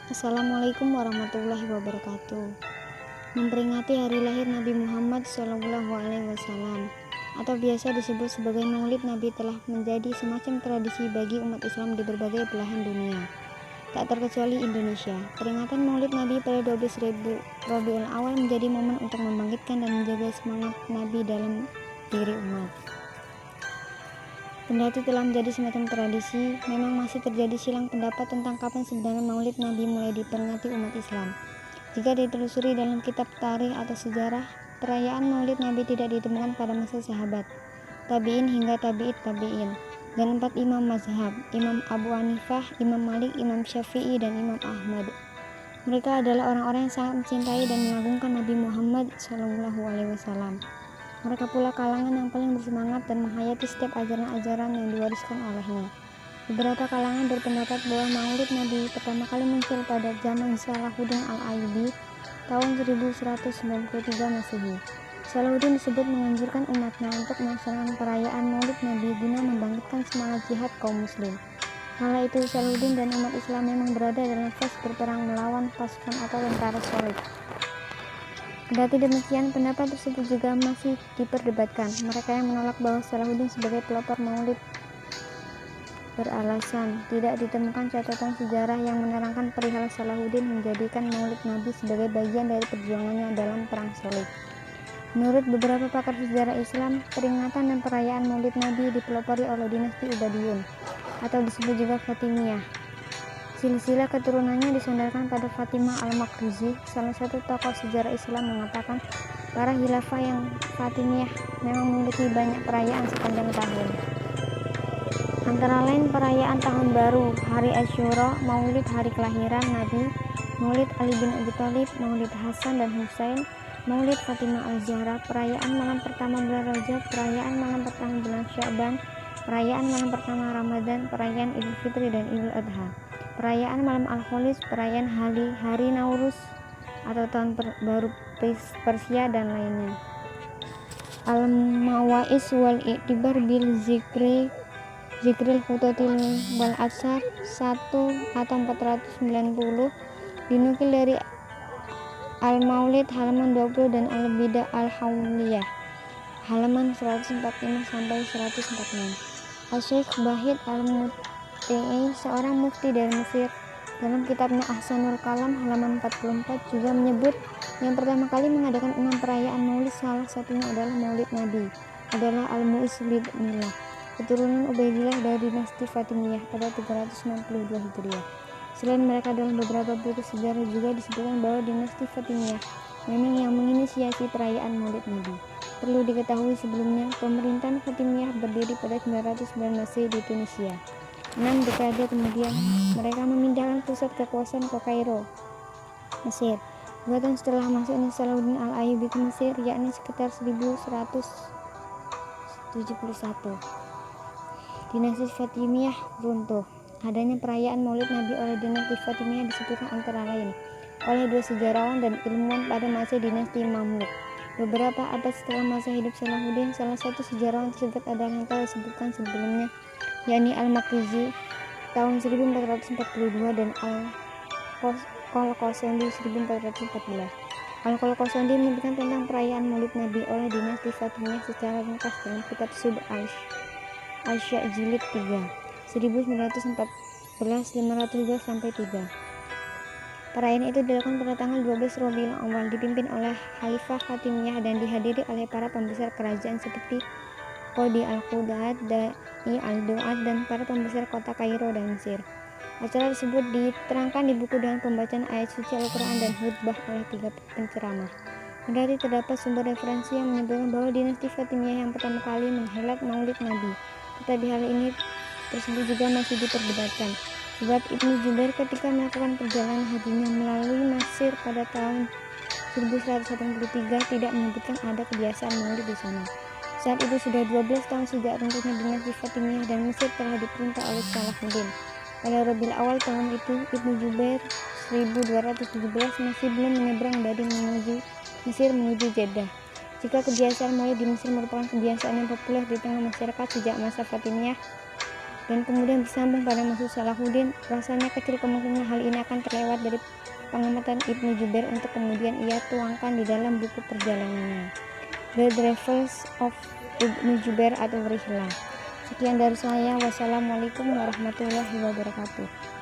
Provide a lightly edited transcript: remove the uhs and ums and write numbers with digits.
Assalamualaikum warahmatullahi wabarakatuh. Memperingati hari lahir Nabi Muhammad SAW atau biasa disebut sebagai Maulid Nabi telah menjadi semacam tradisi bagi umat Islam di berbagai belahan dunia, tak terkecuali Indonesia. Peringatan Maulid Nabi pada 12 Rabiul Awal menjadi momen untuk membangkitkan dan menjaga semangat Nabi dalam diri umat. Kendati telah menjadi semacam tradisi, memang masih terjadi silang pendapat tentang kapan sebenarnya Maulid Nabi mulai diperingati umat Islam. Jika ditelusuri dalam kitab tarikh atau sejarah, perayaan Maulid Nabi tidak ditemukan pada masa sahabat, tabi'in hingga tabi'it tabi'in, dan 4 imam mazhab, Imam Abu Hanifah, Imam Malik, Imam Syafi'i, dan Imam Ahmad. Mereka adalah orang-orang yang sangat mencintai dan mengagungkan Nabi Muhammad SAW. Mereka pula kalangan yang paling bersemangat dan menghayati setiap ajaran-ajaran yang diwariskan olehnya. Beberapa kalangan berpendapat bahwa Maulid Nabi pertama kali muncul pada zaman Salahuddin Al-Ayyubi tahun 1193 Masehi. Salahuddin disebut menganjurkan umatnya untuk melaksanakan perayaan Maulid Nabi guna membangkitkan semangat jihad kaum muslim. Kala itu Salahuddin dan umat Islam memang berada dalam fase berperang melawan pasukan atau tentara Solid. Kendati demikian, pendapat tersebut juga masih diperdebatkan. Mereka yang menolak bahwa Salahuddin sebagai pelopor Maulid beralasan tidak ditemukan catatan sejarah yang menerangkan perihal Salahuddin menjadikan Maulid Nabi sebagai bagian dari perjuangannya dalam perang Solid. Menurut beberapa pakar sejarah Islam, peringatan dan perayaan Maulid Nabi dipelopori oleh dinasti Ubaidiyun atau disebut juga Fatimiyah. Silsilah keturunannya disandarkan pada Fatimah al-Maqrizi. Salah satu tokoh sejarah Islam mengatakan para khilafah yang Fatimiyah memang memiliki banyak perayaan sepanjang tahun. Antara lain perayaan Tahun Baru, Hari Asyura, Maulid Hari Kelahiran Nabi, Maulid Ali bin Abi Thalib, Maulid Hasan dan Husain, Maulid Fatimah al-Zahra, perayaan malam pertama bulan Rajab, perayaan malam pertama bulan Sya'ban, perayaan malam pertama Ramadan, perayaan Idul Fitri dan Idul Adha, perayaan malam Al-Khamis, perayaan hari Nauruz atau tahun baru Persia dan lainnya. Al-Mawais wal I'tibar bil Zikril Khutotil wal Atsar 1 atau 490 dinukil dari Al-Maulid halaman 20 dan Al-Bidah Al-Hawliyah halaman 145 sampai 146. Al-Syekh Bahid Al-Mut'i, seorang mufti dari Mesir, dalam kitabnya Ahsanul Kalam halaman 44 juga menyebut yang pertama kali mengadakan 6 perayaan Maulid, salah satunya adalah Maulid Nabi, adalah Al-Mu'izz bin keturunan Ubaidillah dari dinasti Fatimiyah pada 392 Hijriah. Selain mereka, dalam beberapa buku sejarah juga disebutkan bahwa dinasti Fatimiyah memang yang menginisiasi perayaan Maulid Nabi. Perlu diketahui sebelumnya, pemerintahan Fatimiyah berdiri pada 909 Masehi di Tunisia. 6 dekade kemudian, mereka memindahkan pusat kekuasaan ke Kairo, Mesir. 2 tahun setelah masuknya Salahuddin Al-Ayyubi ke Mesir, yakni sekitar 1171, dinasti Fatimiyah runtuh. Adanya perayaan Maulid Nabi oleh dinasti Fatimiyah disebutkan antara lain oleh 2 sejarawan dan ilmuwan pada masa dinasti Mamluk. Beberapa abad setelah masa hidup Salahuddin, salah satu sejarawan tersebut adalah yang telah disebutkan sebelumnya, yakni Al-Maqrizi tahun 1442 dan Al-Qalqasandi 1414. Al-Qalqasandi menyebutkan tentang perayaan Maulid Nabi oleh dinasti Fatimiyah secara ringkas dalam kitab Sub Asya jilid 3 1914-502 sampai 3. Perayaan itu dilakukan pada tanggal 12 Rabiul Awal, dipimpin oleh Khalifah Fatimiyah dan dihadiri oleh para pembesar kerajaan seperti Qadi Al-Qudat, Da'i Al-Du'at, dan para pembesar kota Kairo dan Mesir. Acara tersebut diterangkan di buku dengan pembacaan ayat suci Al-Quran dan khutbah oleh 3 penceramah. Kendati terdapat sumber referensi yang menyebutkan bahwa dinasti Fatimiyah yang pertama kali menghelat Maulid Nabi, tetapi hal ini tersebut juga masih diperdebatkan. Sebab Ibnu Jubair ketika melakukan perjalanan hajinya melalui Mesir pada tahun 1183 tidak menyebutkan ada kebiasaan Maulid di sana. Saat itu sudah 12 tahun sejak runtuhnya dinasti Fatimiyah dan Mesir telah diperintah oleh Salahuddin. Pada Rabiul Awal tahun itu, Ibnu Jubair 1217 masih belum menyeberang dari Mesir menuju Jeddah. Jika kebiasaan Maulid di Mesir merupakan kebiasaan yang populer di tengah masyarakat sejak masa Fatimiyah, dan kemudian bersambung pada Mas'ud Salahuddin. Rasanya kecil kemungkinan hal ini akan terlewat dari pengamatan Ibnu Jubair untuk kemudian ia tuangkan di dalam buku perjalanannya, The Travels of Ibnu Jubair atau Rihlah. Sekian dari saya. Wassalamualaikum warahmatullahi wabarakatuh.